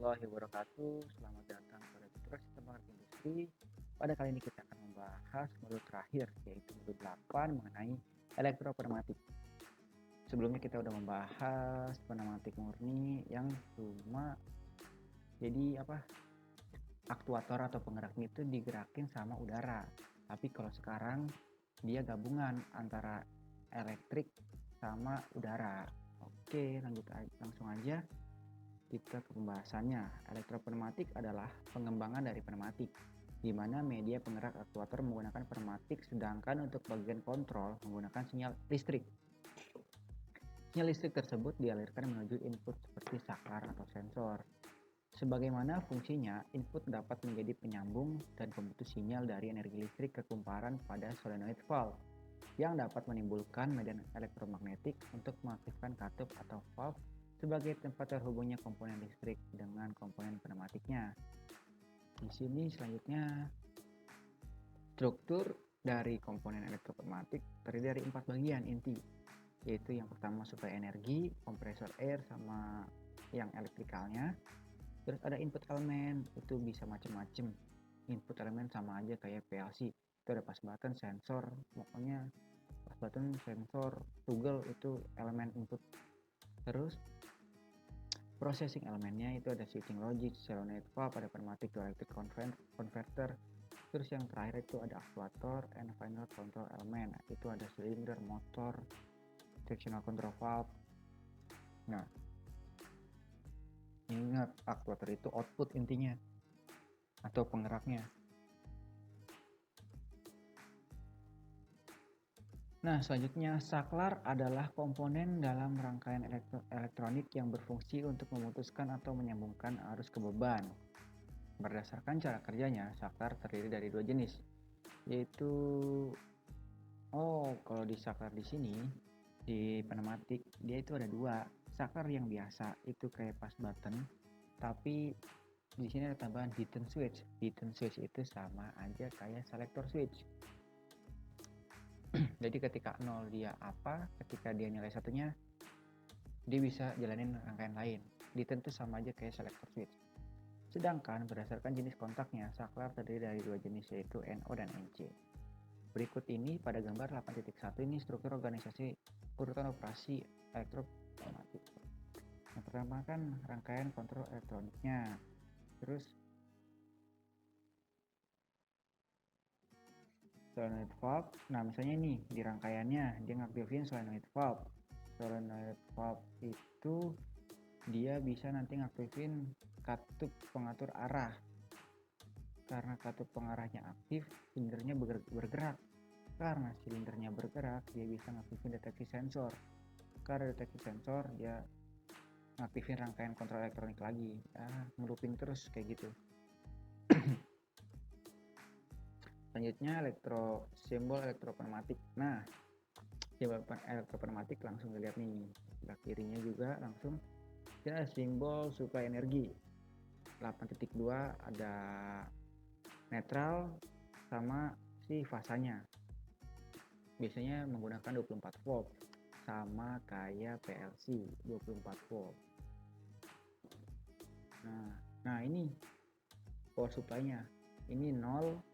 warahmatullahi wabarakatuh. Selamat datang pada Tutorial Sistem Pengertian Industri. Pada kali ini kita akan membahas modul terakhir, yaitu modul 8 mengenai elektropneumatik. Sebelumnya kita udah membahas pneumatik murni yang cuma jadi aktuator atau penggeraknya itu digerakin sama udara. Tapi kalau sekarang dia gabungan antara elektrik sama udara. Oke, langsung aja kita ke pembahasannya. Elektropneumatik adalah pengembangan dari pneumatik, di mana media penggerak aktuator menggunakan pneumatik, sedangkan untuk bagian kontrol menggunakan sinyal listrik. Sinyal listrik tersebut dialirkan menuju input seperti saklar atau sensor. Sebagaimana fungsinya, input dapat menjadi penyambung dan pemutus sinyal dari energi listrik ke kumparan pada solenoid valve, yang dapat menimbulkan medan elektromagnetik untuk mengaktifkan katup atau valve sebagai tempat terhubungnya komponen listrik dengan komponen pneumatiknya. Di sini selanjutnya struktur dari komponen elektropneumatik terdiri dari 4 bagian inti, yaitu yang pertama suplai energi, kompresor air sama yang elektrikalnya. Terus ada input elemen, itu bisa macam-macam. Input elemen sama aja kayak PLC, itu ada pas button, sensor, pokoknya pas button, sensor, toggle itu elemen input. Terus processing elemennya itu ada switching logic, solenoid valve, ada pneumatic to electric converter. Terus yang terakhir itu ada aktuator and final control element, itu ada cylinder, motor, directional control valve. Nah, ingat aktuator itu output intinya atau penggeraknya. Nah, selanjutnya saklar adalah komponen dalam rangkaian elektronik yang berfungsi untuk memutuskan atau menyambungkan arus ke beban. Berdasarkan cara kerjanya, saklar terdiri dari 2 jenis, yaitu kalau di saklar di sini di pneumatik dia itu ada 2. Saklar yang biasa itu kayak pas button, tapi di sini ada tambahan hidden switch. Hidden switch itu sama aja kayak selector switch. Jadi ketika 0 dia apa, ketika dia nilai satunya dia bisa jalanin rangkaian lain. Hidden itu sama aja kayak selector switch. Sedangkan berdasarkan jenis kontaknya, saklar terdiri dari 2 jenis, yaitu NO dan NC. Berikut ini pada gambar 8.1 ini struktur organisasi urutan operasi elektropneumatik. Yang pertama kan rangkaian kontrol elektroniknya. Terus solenoid valve. Nah, misalnya nih di rangkaiannya dia ngaktifin solenoid valve. Solenoid valve itu dia bisa nanti ngaktifin katup pengatur arah. Karena katup pengarahnya aktif, silindernya bergerak. Karena silindernya bergerak, dia bisa ngaktifin deteksi sensor. Karena deteksi sensor, dia ngaktifin rangkaian kontrol elektronik lagi. Ngelupin terus kayak gitu. Selanjutnya simbol elektropneumatik. Nah, simbol elektropneumatik langsung dilihat nih. Sebelah kirinya juga langsung ada simbol suplai energi. 8.2 ada netral sama si fasanya. Biasanya menggunakan 24 volt sama kayak PLC 24 volt. Nah ini power supply-nya. Ini 0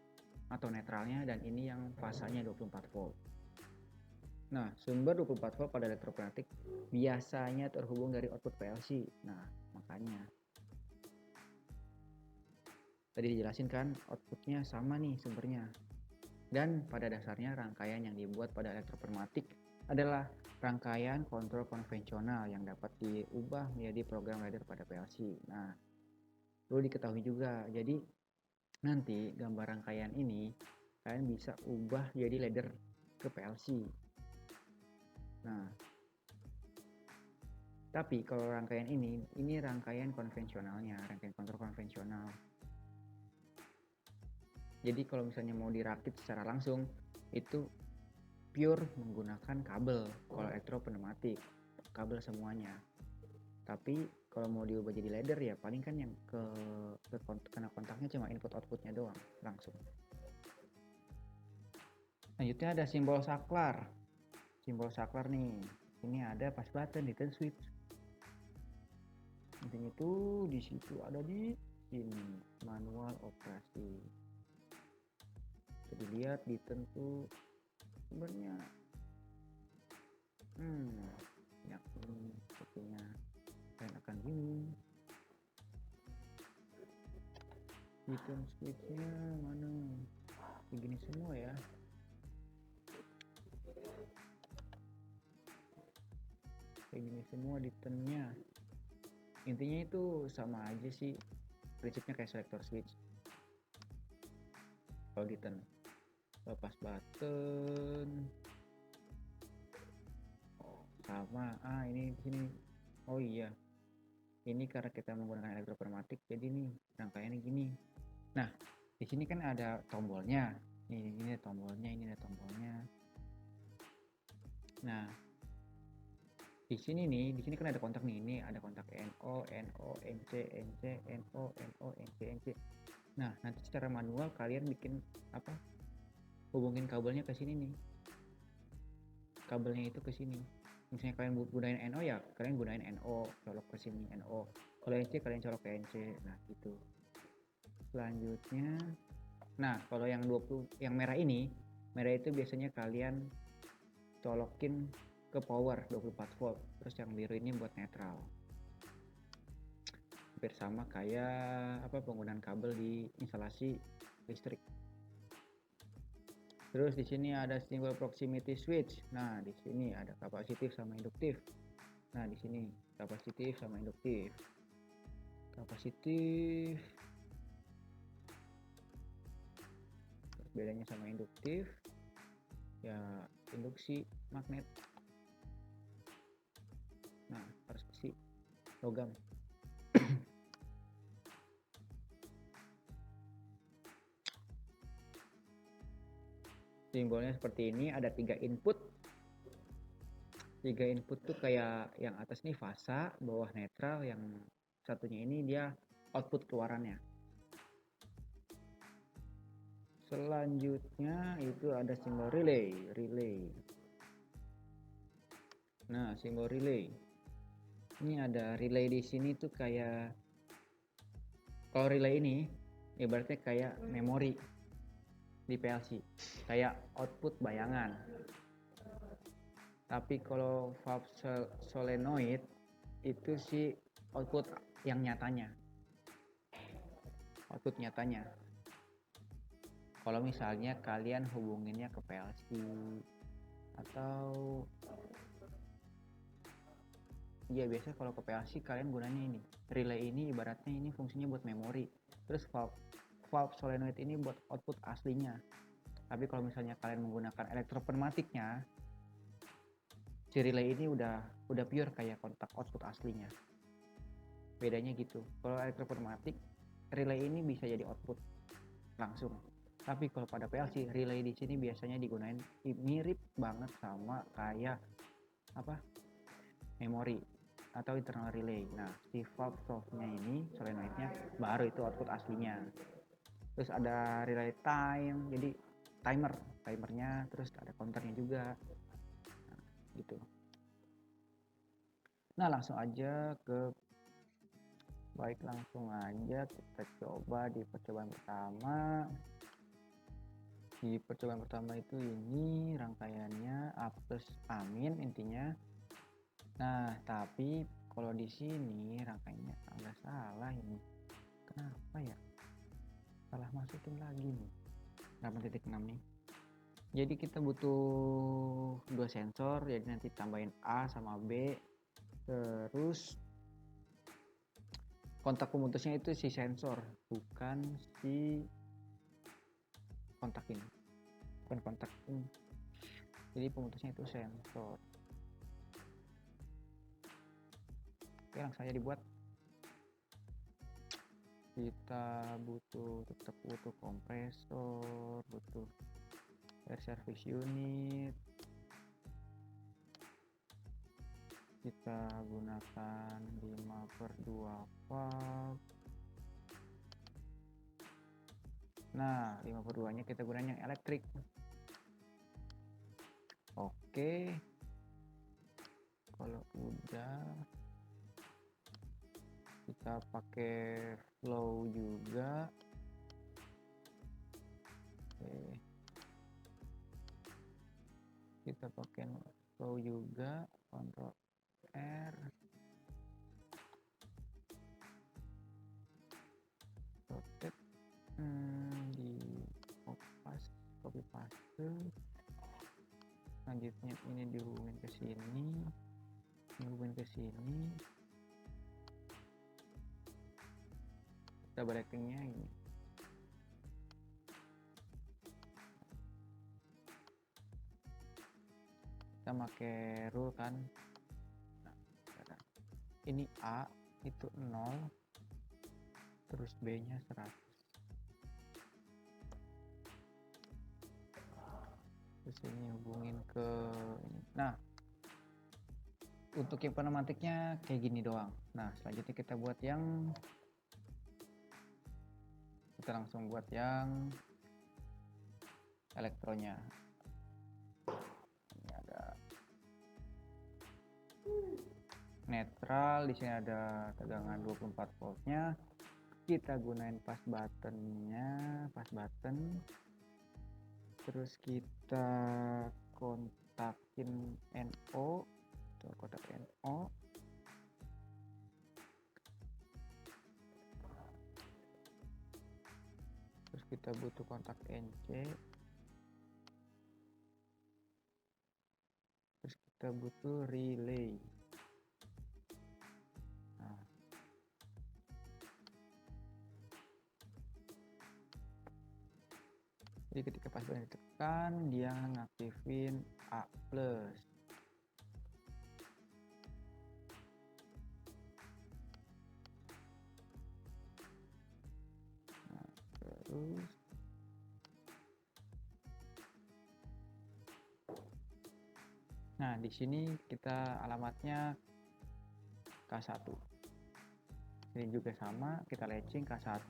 atau netralnya, dan ini yang fasanya 24 volt. Nah, sumber 24 volt pada elektropneumatik biasanya terhubung dari output PLC. Nah, makanya tadi dijelasin kan outputnya sama nih sumbernya. Dan pada dasarnya rangkaian yang dibuat pada elektropneumatik adalah rangkaian kontrol konvensional yang dapat diubah menjadi program ladder pada PLC. Nah, perlu diketahui juga, jadi nanti gambar rangkaian ini kalian bisa ubah jadi ladder ke PLC. Nah, tapi kalau rangkaian ini rangkaian konvensionalnya, rangkaian kontrol konvensional. Jadi kalau misalnya mau dirakit secara langsung, itu pure menggunakan kabel. Kalau elektropneumatik, kabel semuanya. Tapi kalau mau diubah jadi ladder ya paling kan yang kena kontaknya cuma input outputnya doang langsung. Selanjutnya ada simbol saklar. Simbol saklar nih, ini ada pas button, hidden switch. Intinya itu di situ ada di sini manual operasi. Bisa dilihat di tentu sebenarnya ya ini sepertinya dan akan gini. Item switchnya mana? Begini semua ya. Kayak gini semua itemnya. Intinya itu sama aja sih, prinsipnya kayak selector switch. Kalau di turn lepas button sama ini di sini. Oh iya, ini karena kita menggunakan elektropneumatik jadi nih rangkaiannya gini. Nah di sini kan ada tombolnya, ini ada tombolnya, ini ada tombolnya. Nah di sini nih, di sini kan ada kontak nih, ini ada kontak NO, NO, NC, NC, NO, NO, NC, NC. Nah nanti secara manual kalian bikin apa? Hubungin kabelnya ke sini nih. Kabelnya itu ke sini. Misalnya kalian gunain NO ya kalian gunain NO, colok ke sini NO. Kalau NC kalian colok ke NC. Nah gitu. Selanjutnya, nah kalau yang 20 yang merah itu biasanya kalian colokin ke power 24 volt. Terus yang biru ini buat netral. Hampir sama kayak penggunaan kabel di instalasi listrik. Terus di sini ada simbol proximity switch. Nah, di sini ada kapasitif sama induktif. Nah, di sini kapasitif sama induktif. Kapasitif bedanya sama induktif ya induksi magnet. Nah, harus besi logam. Simbolnya seperti ini, ada 3 input. 3 input tuh kayak yang atas nih fasa, bawah netral, yang satunya ini dia output keluarannya. Selanjutnya itu ada simbol relay. Nah, simbol relay. Ini ada relay di sini tuh kayak, kalau relay ini ibaratnya kayak memori di PLC, kayak output bayangan. Tapi kalau valve solenoid itu sih output yang nyatanya. Output nyatanya. Kalau misalnya kalian hubunginnya ke PLC atau ya biasa kalau ke PLC kalian gunanya ini. Relay ini ibaratnya ini fungsinya buat memori. Terus valve solenoid ini buat output aslinya. Tapi kalau misalnya kalian menggunakan elektropneumatiknya, si relay ini udah pure kayak kontak output aslinya. Bedanya gitu. Kalau elektropneumatik, relay ini bisa jadi output langsung. Tapi kalau pada PLC, relay di sini biasanya digunain mirip banget sama kayak memori atau internal relay. Nah, si valve solve-nya ini, solenoidnya baru itu output aslinya. Terus ada relay time, jadi timernya, terus ada counternya juga. Nah, gitu. Nah, langsung aja kita coba di percobaan pertama. Di percobaan pertama itu ini rangkaiannya A plus amin intinya. Nah, tapi kalau di sini rangkaiannya agak salah ini. Kenapa ya? Salah masukin lagi nih. 8.6 nih. Jadi kita butuh 2 sensor, jadi nanti tambahin A sama B. Terus kontak pemutusnya itu si sensor, bukan si kontak ini. Bukan kontak ini. Jadi pemutusnya itu sensor. Oke, langsung saja dibuat. Kita tetap butuh kompresor, butuh air service unit. Kita gunakan 5/2 valve. Nah, 5/2 nya kita gunakan yang elektrik. Oke, kalau udah kita pakai flow juga. Oke. Kita pakai flow juga, Ctrl R, rotate, di copy paste. Selanjutnya ini dihubungin ke sini, dihubungin ke sini. Kita breakingnya ini. Kita pakai rule kan. Nah, ini A itu 0, terus B nya 100. Terus ini hubungin ke ini. Nah, untuk yang pneumatiknya kayak gini doang. Nah, selanjutnya kita langsung buat yang elektronya. Ini ada netral, di sini ada tegangan 24 voltnya. Kita gunain pas buttonnya, pas button. Terus kita kontakin NO, kontak NO. Terus kita butuh kontak NC. Terus kita butuh relay. Nah, jadi ketika pas button ditekan, dia ngaktifin A+. Nah, terus nah, di sini kita alamatnya K1. Ini juga sama, kita latching K1,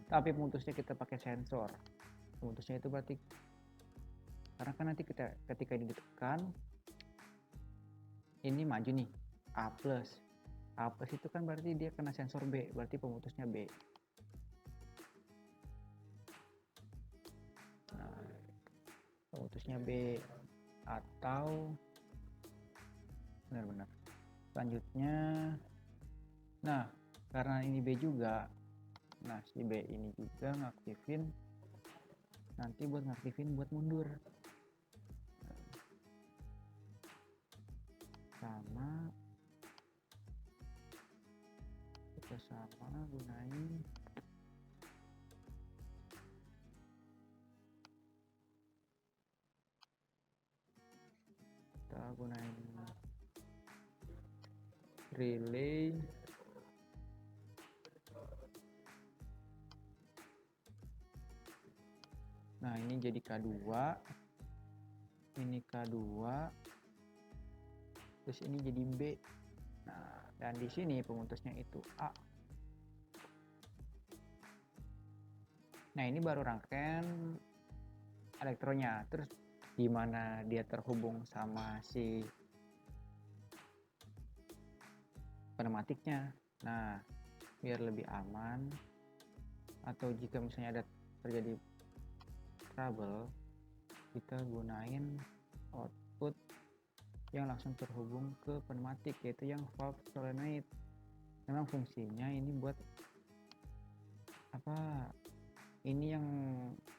tapi pemutusnya kita pakai sensor. Pemutusnya itu berarti karena kan nanti ketika ini ditekan, ini maju nih A+. A+ itu kan berarti dia kena sensor B, berarti pemutusnya B. Nah, pemutusnya B atau benar-benar. Selanjutnya, nah karena ini B juga, nah si B ini juga ngaktifin, nanti buat ngaktifin buat mundur. Sama, kita sama gunain relay. Nah, ini jadi K2, ini K2, terus ini jadi B. Nah, dan di sini pemutusnya itu A. Nah, ini baru rangkaian elektronya. Terus gimana dia terhubung sama si pneumatiknya? Nah, biar lebih aman, atau jika misalnya ada terjadi trouble, kita gunain output yang langsung terhubung ke pneumatik, yaitu yang valve solenoid. Memang fungsinya ini buat apa? Ini yang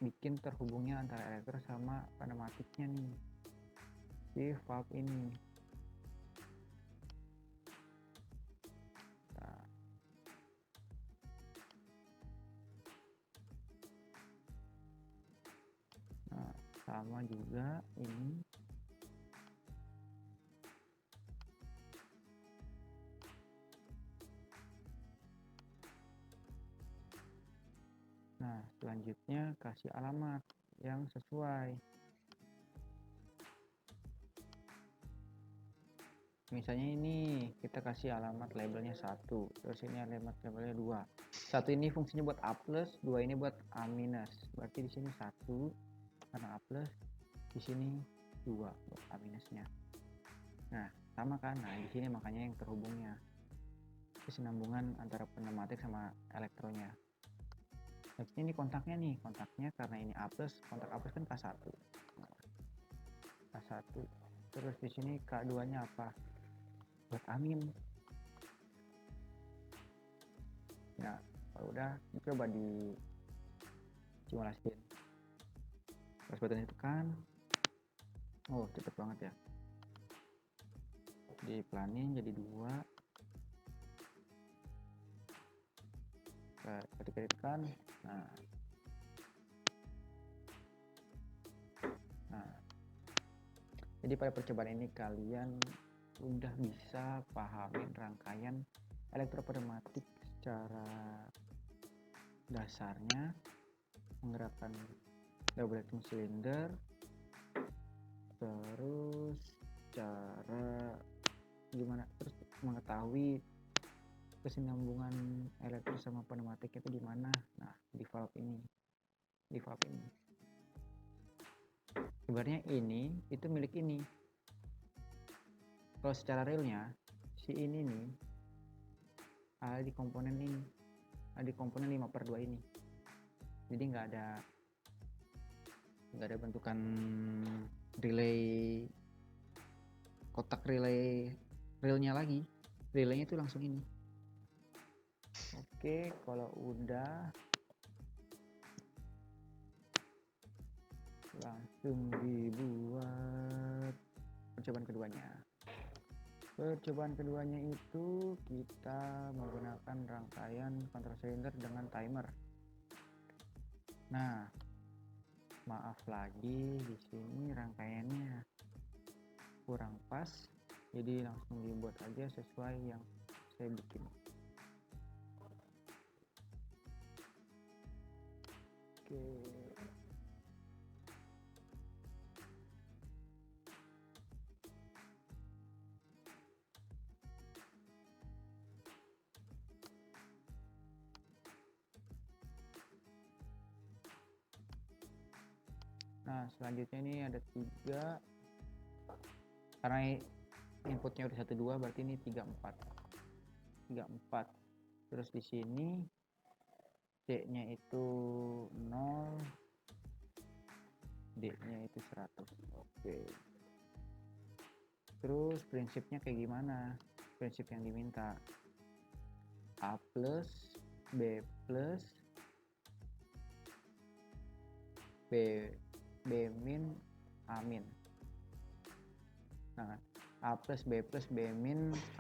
bikin terhubungnya antara elektro sama pneumatiknya nih, si valve ini. Nah, sama juga ini. Nah, selanjutnya kasih alamat yang sesuai. Misalnya ini kita kasih alamat labelnya 1, terus ini alamat labelnya 2. 1 ini fungsinya buat A+, 2 ini buat A-. Berarti di sini 1 karena A+, di sini 2 buat A-nya. Nah, sama kan? Nah, di sini makanya yang terhubungnya. kesinambungan antara pneumatik sama elektronya. Next ini kontaknya nih, kontaknya karena ini A+, kontak A+ kan K1. K1. Terus di sini K2-nya apa? Buat amin. Nah, kalau udah coba di simulasiin. Pas button ditekan, oh cepet banget ya. Dipelanin jadi 2. Ketika ditekan, nah jadi pada percobaan ini kalian udah bisa pahamin rangkaian elektropneumatik secara dasarnya, menggerakkan double acting cylinder, terus cara gimana, terus mengetahui kesinambungan elektrik sama pneumatik itu di mana. Nah, di valve ini. Sebenarnya ini itu milik ini. Kalau secara realnya si ini nih ada di komponen ini, ada di komponen 5/2 ini. Jadi nggak ada bentukan relay, kotak relay realnya lagi. Relaynya itu langsung ini. Oke, kalau udah langsung dibuat percobaan keduanya. Percobaan keduanya itu kita menggunakan rangkaian control cylinder dengan timer. Nah, maaf lagi di sini rangkaiannya kurang pas, jadi langsung dibuat aja sesuai yang saya bikin. Oke. Nah, selanjutnya ini ada 3, karena inputnya udah 1 2 berarti ini 3 4. Terus di sini C-nya itu 0, D-nya itu 100. Oke. Terus prinsipnya kayak gimana? Prinsip yang diminta A+, B+, B-, A-. Nah, A+, B+, B-,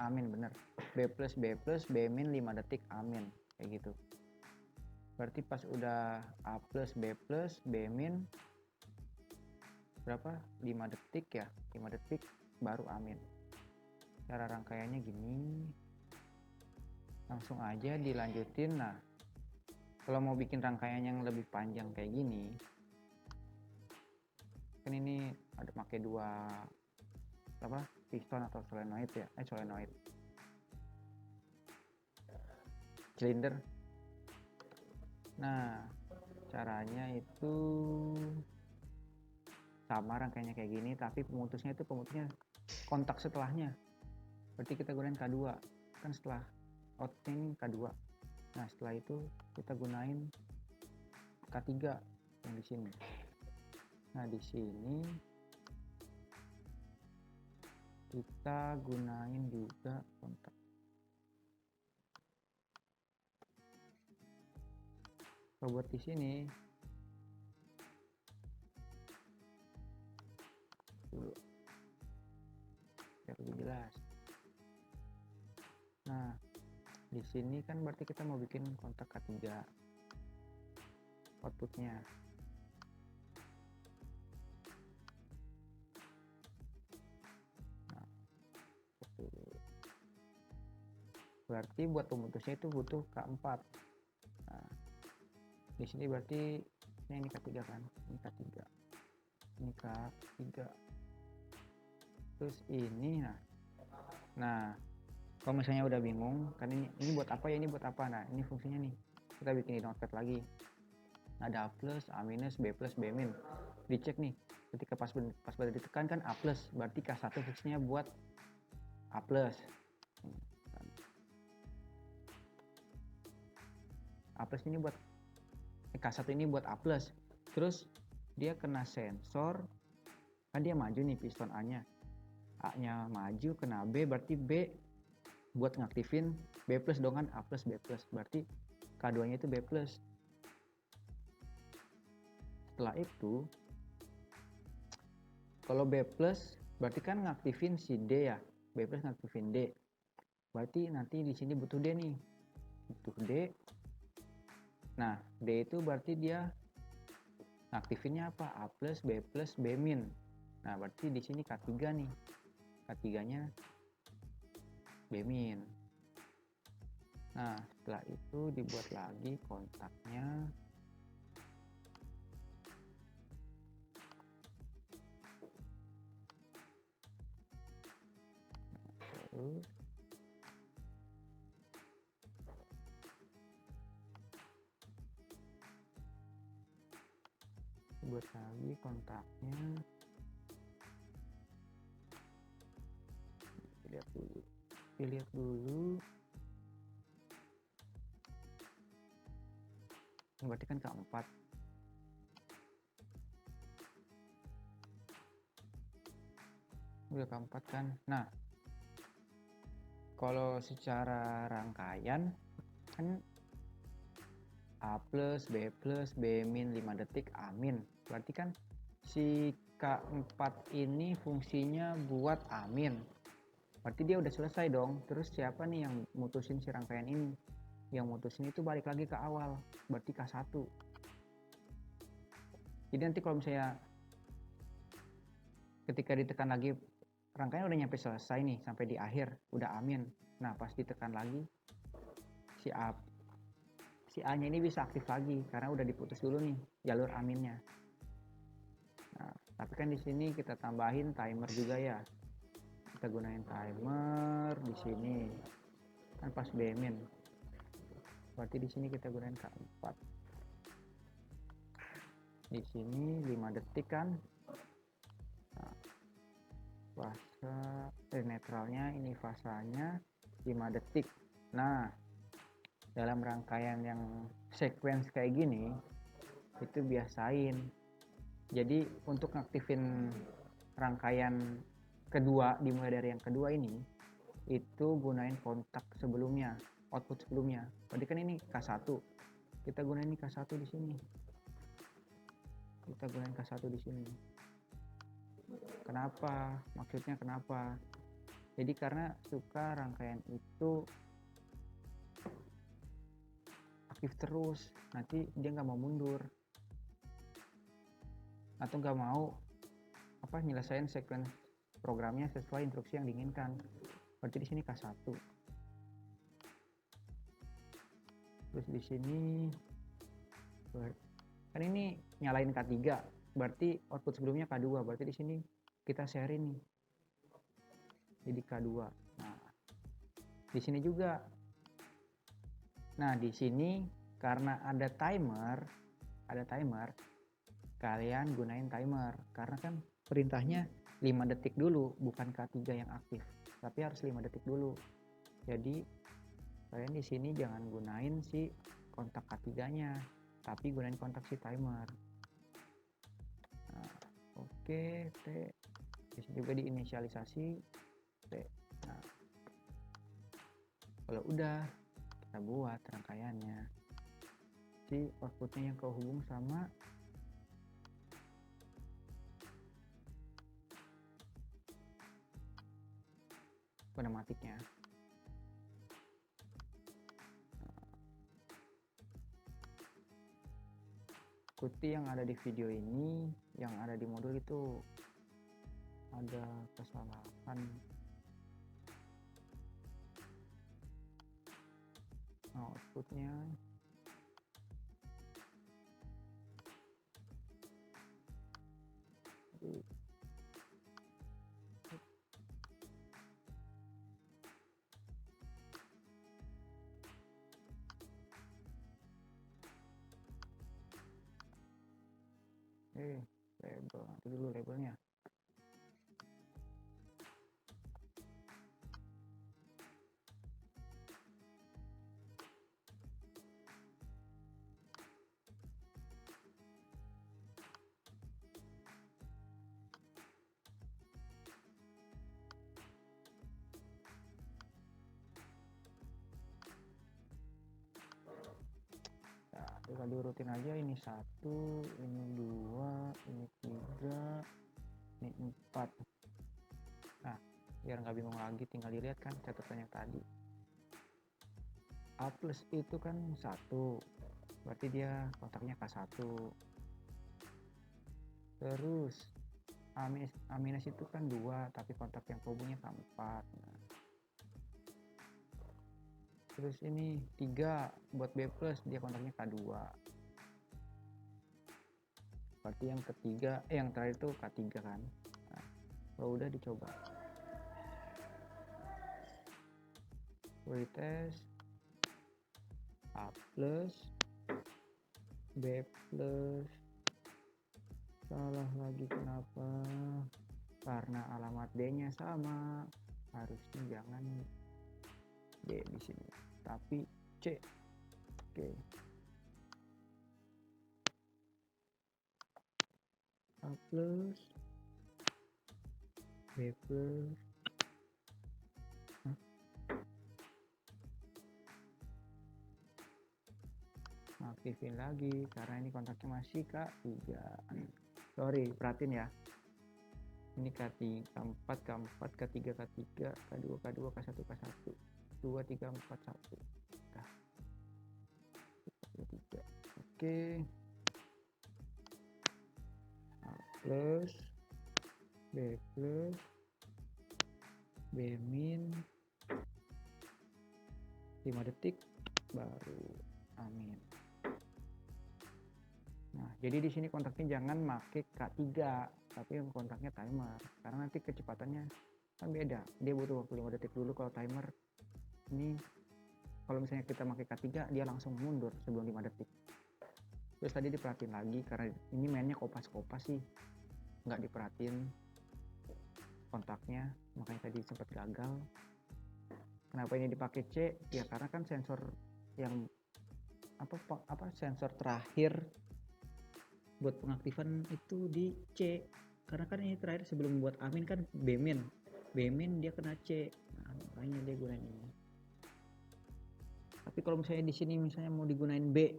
A-, bener. B+, B+, B-, 5 detik A-, kayak gitu. Berarti pas udah A+, B+, B-, berapa? 5 detik ya, 5 detik baru A-. Cara rangkaiannya gini, langsung aja dilanjutin. Nah, kalau mau bikin rangkaian yang lebih panjang kayak gini, kan ini ada pakai 2 piston atau solenoid ya, solenoid silinder. Nah, caranya itu sama rangkaiannya kayak gini, tapi pemutusnya kontak setelahnya. Berarti kita gunain K2 kan, setelah output ini K2. Nah, setelah itu kita gunain K3 yang di sini. Nah, di sini kita gunain juga kontak. Kalau buat di sini dulu biar lebih jelas. Nah, di sini kan berarti kita mau bikin kontak K3 outputnya. Nah, berarti buat pemutusnya itu butuh K4. Nah, di sini berarti ini K3 kan, ini K3, ini K3. Terus ini, nah kalau misalnya udah bingung kan, ini buat apa ya, ini buat apa, nah ini fungsinya nih, kita bikin di notepad lagi. Ada A+, A-, B+, B-, dicek nih, ketika pas pada ditekan kan A+, berarti K1 fungsinya buat A+. A plus ini buat K1 ini buat A plus. Terus dia kena sensor, kan dia maju nih piston A-nya. A-nya maju kena B, berarti B buat ngaktifin B plus dong kan, A plus B plus. Berarti K2-nya itu B plus. Setelah itu, kalau B plus berarti kan ngaktifin si D ya. B plus ngaktifin D. Berarti nanti di sini butuh D nih. Butuh D. Nah, D itu berarti dia ngaktifinnya apa? A plus, B plus, B min. Nah, berarti di sini K3 nih. K3-nya B min. Nah, setelah itu dibuat lagi kontaknya. Terus buat lagi kontaknya. Lihat dulu. Berarti kan K4. Udah K4 kan. Nah, kalau secara rangkaian kan A plus, B plus, B min 5 detik, A min. Berarti kan si K4 ini fungsinya buat A min. Berarti dia udah selesai dong. Terus siapa nih yang mutusin si rangkaian ini? Yang mutusin itu balik lagi ke awal. Berarti K1. Jadi nanti kalau misalnya ketika ditekan lagi, rangkaian udah nyampe selesai nih, sampai di akhir, udah amin. Nah, pas ditekan lagi, si A-nya ini bisa aktif lagi, karena udah diputus dulu nih, jalur aminnya. Nah, tapi kan di sini kita tambahin timer juga ya. Kita gunain timer di sini. Kan pas B min. Berarti di sini kita gunain K4. Di sini 5 detik kan. Nah, fase netralnya ini fasanya 5 detik. Nah, dalam rangkaian yang sequence kayak gini itu biasain. Jadi untuk ngaktifin rangkaian kedua, dimulai dari yang kedua ini, itu gunain kontak sebelumnya, output sebelumnya. Berarti kan ini K1. Kita gunain ini K1 di sini. Kita gunain K1 di sini. Kenapa? Maksudnya kenapa? Jadi karena suka rangkaian itu aktif terus, nanti dia nggak mau mundur atau nggak mau nyelesain sequence programnya sesuai instruksi yang diinginkan. Berarti di sini K1. Terus di sini kan ini nyalain K3, berarti output sebelumnya K2, berarti di sini kita share nih. Jadi K2. Nah, di sini juga. Nah, di sini karena ada timer, kalian gunain timer karena kan perintahnya 5 detik dulu, bukan K3 yang aktif, tapi harus 5 detik dulu. Jadi kalian di sini jangan gunain si kontak K3-nya, tapi gunain kontak si timer. Nah, oke, T. Bisa juga diinisialisasi T. Nah, kalau udah kita buat rangkaiannya, si outputnya yang kehubung sama pneumatiknya. Ikuti yang ada di video ini, yang ada di modul itu ada kesalahan. Nah, outputnya label, nanti dulu labelnya. tinggal diurutin aja, ini 1, ini 2, ini 3, ini 4. Nah, biar nggak bingung lagi tinggal dilihat kan catatan yang tadi. A plus itu kan 1, berarti dia kontaknya K1. Terus A minus itu kan 2, tapi kontak yang hubungnya K4. Nah, terus ini 3 buat B plus, dia kontaknya K2. Berarti yang ketiga, yang terakhir itu K3 kan. Nah, kalau udah dicoba. Tes A plus, B plus, salah lagi kenapa? Karena alamat D-nya sama, harusnya jangan D di sini, tapi C. Oke. A plus, B plus, aktifin lagi karena ini kontaknya masih K3. Sorry, perhatiin ya. Ini K3, K4, K4, K3, K3, K2, K2, K1, K1, 2, 3, 4, 1. Nah, 3. Oke. A plus, B plus, B min, 5 detik baru. Amin. Nah, jadi di sini kontaknya jangan pakai K3, tapi yang kontaknya timer, karena nanti kecepatannya kan beda. Dia butuh waktu 5 detik dulu. Kalau timer ini, kalau misalnya kita pakai K3, dia langsung mundur sebelum 5 detik. Terus tadi diperhatiin lagi, karena ini mainnya kopas-kopas sih, nggak diperhatiin kontaknya, makanya tadi sempat gagal. Kenapa ini dipakai C? Ya karena kan sensor yang apa sensor terakhir buat pengaktifan itu di C, karena kan ini terakhir sebelum buat Amin kan B min dia kena C. Nah, makanya dia gunain ini. Tapi kalau misalnya di sini misalnya mau digunain B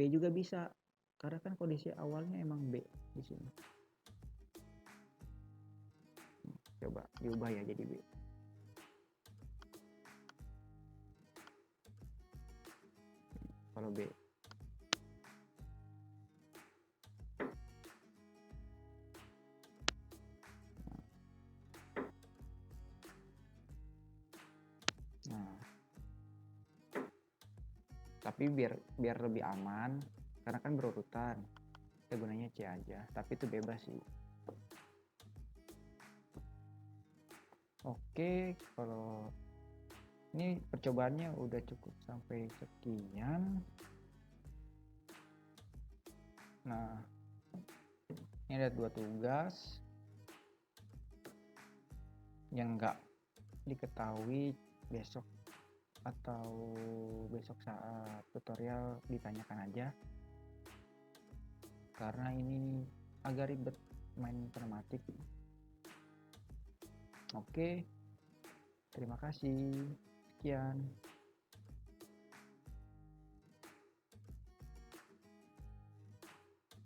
juga bisa, karena kan kondisi awalnya emang B di sini. Coba diubah ya jadi B. Kalau B. Nah, tapi biar lebih aman, karena kan berurutan, kita gunanya C aja, tapi itu bebas sih. Oke, kalau ini percobaannya udah cukup sampai sekian. Nah, ini ada 2 tugas yang nggak diketahui besok atau besok saat tutorial ditanyakan aja, karena ini agak ribet main pneumatik. Oke, terima kasih, sekian.